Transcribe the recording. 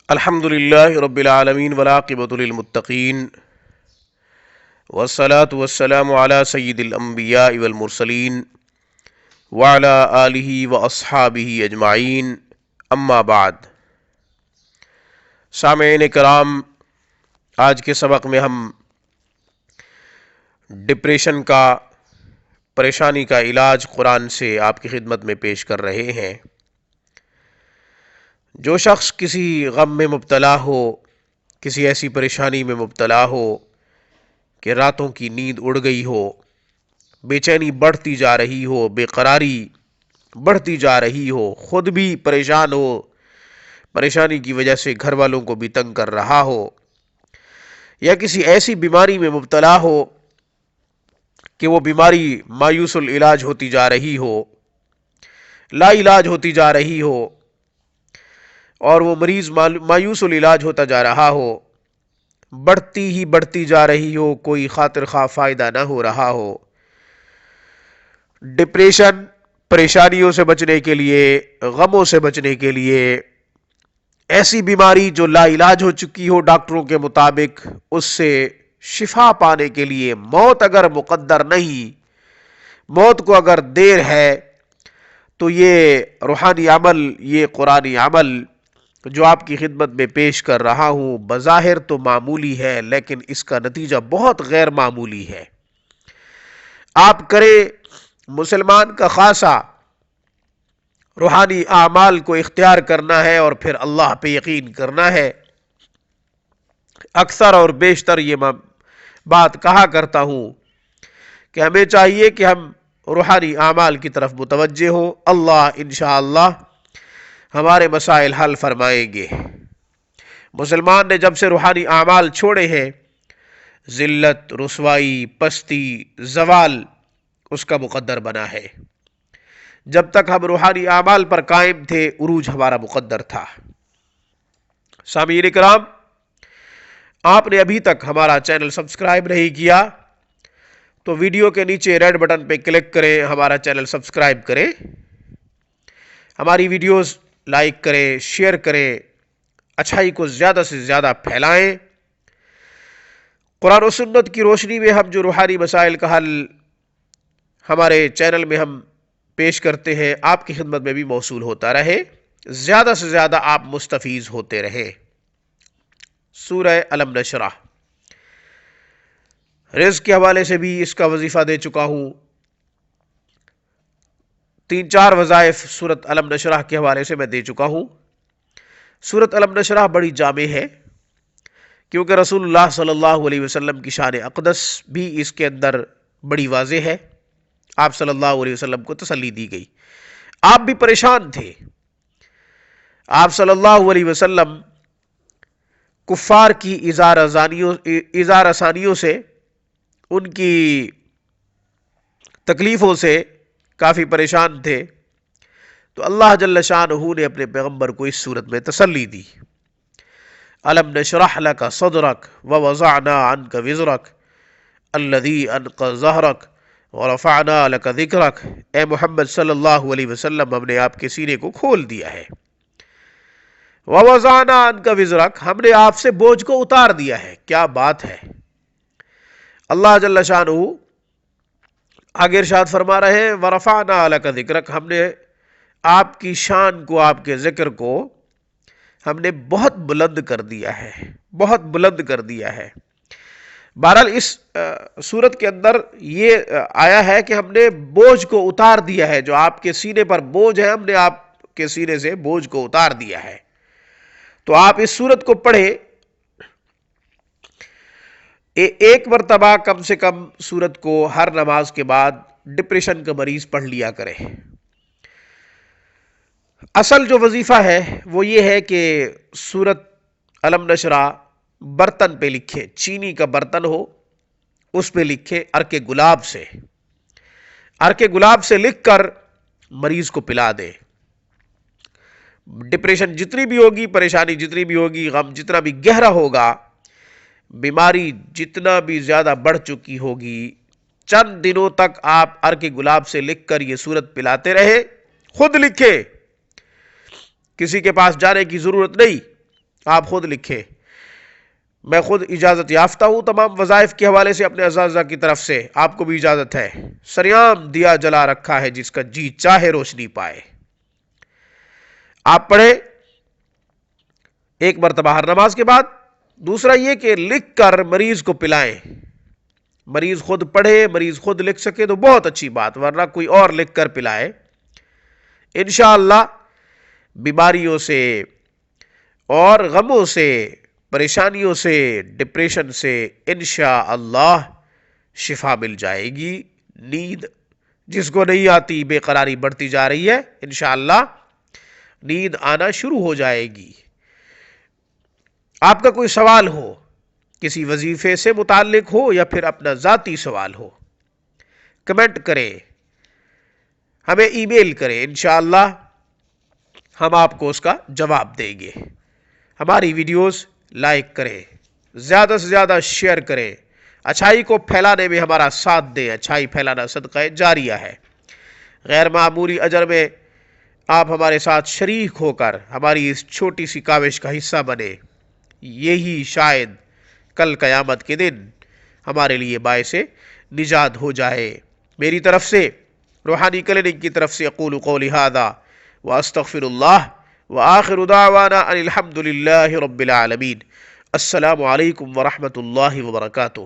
الحمد للہ رب العالمین والعاقبۃ للمتقین والصلاة والسلام علی سید الانبیاء والمرسلین وعلی آلہ واصحابہ اجمعین اما بعد۔ سامعین کرام، آج کے سبق میں ہم ڈپریشن کا، پریشانی کا علاج قرآن سے آپ کی خدمت میں پیش کر رہے ہیں۔ جو شخص کسی غم میں مبتلا ہو، کسی ایسی پریشانی میں مبتلا ہو کہ راتوں کی نیند اڑ گئی ہو، بے چینی بڑھتی جا رہی ہو، بے قراری بڑھتی جا رہی ہو، خود بھی پریشان ہو، پریشانی کی وجہ سے گھر والوں کو بھی تنگ کر رہا ہو، یا کسی ایسی بیماری میں مبتلا ہو کہ وہ بیماری مایوس العلاج ہوتی جا رہی ہو، لا علاج ہوتی جا رہی ہو، اور وہ مریض مایوس العلاج ہوتا جا رہا ہو، بڑھتی جا رہی ہو، کوئی خاطر خواہ فائدہ نہ ہو رہا ہو۔ ڈپریشن، پریشانیوں سے بچنے کے لیے، غموں سے بچنے کے لیے، ایسی بیماری جو لا علاج ہو چکی ہو ڈاکٹروں کے مطابق، اس سے شفا پانے کے لیے، موت اگر مقدر نہیں، موت کو اگر دیر ہے، تو یہ روحانی عمل، یہ قرآنی عمل جو آپ کی خدمت میں پیش کر رہا ہوں، بظاہر تو معمولی ہے، لیکن اس کا نتیجہ بہت غیر معمولی ہے۔ آپ کریں، مسلمان کا خاصہ روحانی اعمال کو اختیار کرنا ہے اور پھر اللہ پہ یقین کرنا ہے۔ اکثر اور بیشتر یہ بات کہا کرتا ہوں کہ ہمیں چاہیے کہ ہم روحانی اعمال کی طرف متوجہ ہوں۔ اللہ انشاءاللہ ہمارے مسائل حل فرمائیں گے۔ مسلمان نے جب سے روحانی اعمال چھوڑے ہیں، ذلت، رسوائی، پستی، زوال اس کا مقدر بنا ہے۔ جب تک ہم روحانی اعمال پر قائم تھے، عروج ہمارا مقدر تھا۔ سامعین کرام، آپ نے ابھی تک ہمارا چینل سبسکرائب نہیں کیا تو ویڈیو کے نیچے ریڈ بٹن پہ کلک کریں، ہمارا چینل سبسکرائب کریں، ہماری ویڈیوز لائک کریں، شیئر کریں، اچھائی کو زیادہ سے زیادہ پھیلائیں۔ قرآن و سنت کی روشنی میں ہم جو روحانی مسائل کا حل ہمارے چینل میں ہم پیش کرتے ہیں، آپ کی خدمت میں بھی موصول ہوتا رہے، زیادہ سے زیادہ آپ مستفیض ہوتے رہے۔ سورہ الم نشرح، رزق کے حوالے سے بھی اس کا وظیفہ دے چکا ہوں۔ 3-4 وظائف سورۃ الم نشرح کے حوالے سے میں دے چکا ہوں۔ سورۃ الم نشرح بڑی جامع ہے، کیونکہ رسول اللہ صلی اللہ علیہ وسلم کی شان اقدس بھی اس کے اندر بڑی واضح ہے۔ آپ صلی اللہ علیہ وسلم کو تسلی دی گئی، آپ بھی پریشان تھے۔ آپ صلی اللہ علیہ وسلم کفار کی اظہار ثانیوں سے، ان کی تکلیفوں سے کافی پریشان تھے، تو اللہ جل شانہ نے اپنے پیغمبر کو اس صورت میں تسلی دی۔ الم نشرح لک صدرک ووضعنا عنک وزرک الذی انقض ظہرک ورفعنا لک ذکرک۔ اے محمد صلی اللہ علیہ وسلم، ہم نے آپ کے سینے کو کھول دیا ہے۔ ووضعنا عنک وزرک، ہم نے آپ سے بوجھ کو اتار دیا ہے۔ کیا بات ہے! اللہ جل شانہ آگے ارشاد فرما رہے ہیں، ورفعنا لک ذکرک، ہم نے آپ کی شان کو، آپ کے ذکر کو ہم نے بہت بلند کر دیا ہے، بہت بلند کر دیا ہے۔ بہرحال اس صورت کے اندر یہ آیا ہے کہ ہم نے بوجھ کو اتار دیا ہے، جو آپ کے سینے پر بوجھ ہے، ہم نے آپ کے سینے سے بوجھ کو اتار دیا ہے۔ تو آپ اس صورت کو پڑھیں، ایک مرتبہ کم سے کم صورت کو ہر نماز کے بعد ڈپریشن کا مریض پڑھ لیا کرے۔ اصل جو وظیفہ ہے وہ یہ ہے کہ سورۃ الم نشرح برتن پہ لکھے، چینی کا برتن ہو اس پہ لکھے، عرق گلاب سے، عرق گلاب سے لکھ کر مریض کو پلا دے۔ ڈپریشن جتنی بھی ہوگی، پریشانی جتنی بھی ہوگی، غم جتنا بھی گہرا ہوگا، بیماری جتنا بھی زیادہ بڑھ چکی ہوگی، چند دنوں تک آپ عرق گلاب سے لکھ کر یہ صورت پلاتے رہے، خود لکھے، کسی کے پاس جانے کی ضرورت نہیں، آپ خود لکھیں. میں خود اجازت یافتہ ہوں تمام وظائف کے حوالے سے اپنے اساتذہ کی طرف سے، آپ کو بھی اجازت ہے. سریام دیا جلا رکھا ہے، جس کا جی چاہے روشنی پائے. آپ پڑھیں ایک مرتبہ ہر نماز کے بعد. دوسرا یہ کہ لکھ کر مریض کو پلائیں. مریض خود پڑھے، مریض خود لکھ سکے تو بہت اچھی بات، ورنہ کوئی اور لکھ کر پلائے. انشاءاللہ بیماریوں سے اور غموں سے، پریشانیوں سے، ڈپریشن سے انشاءاللہ شفا مل جائے گی. نیند جس کو نہیں آتی، بے قراری بڑھتی جا رہی ہے، انشاءاللہ نیند آنا شروع ہو جائے گی. آپ کا کوئی سوال ہو، کسی وظیفے سے متعلق ہو یا پھر اپنا ذاتی سوال ہو، کمنٹ کریں، ہمیں ای میل کریں، انشاءاللہ ہم آپ کو اس کا جواب دیں گے. ہماری ویڈیوز لائک کریں، زیادہ سے زیادہ شیئر کریں، اچھائی کو پھیلانے میں ہمارا ساتھ دیں. اچھائی پھیلانا صدقہ جاریہ ہے. غیر معمولی اجر میں آپ ہمارے ساتھ شریک ہو کر ہماری اس چھوٹی سی کاوش کا حصہ بنے. یہی شاید کل قیامت کے دن ہمارے لیے باعث نجات ہو جائے. میری طرف سے، روحانی کلینک کی طرف سے، اقول قولی ھذا واستغفر اللہ وآخر دعوانا ان الحمد للہ رب العالمین. السلام علیکم ورحمۃ اللہ وبرکاتہ.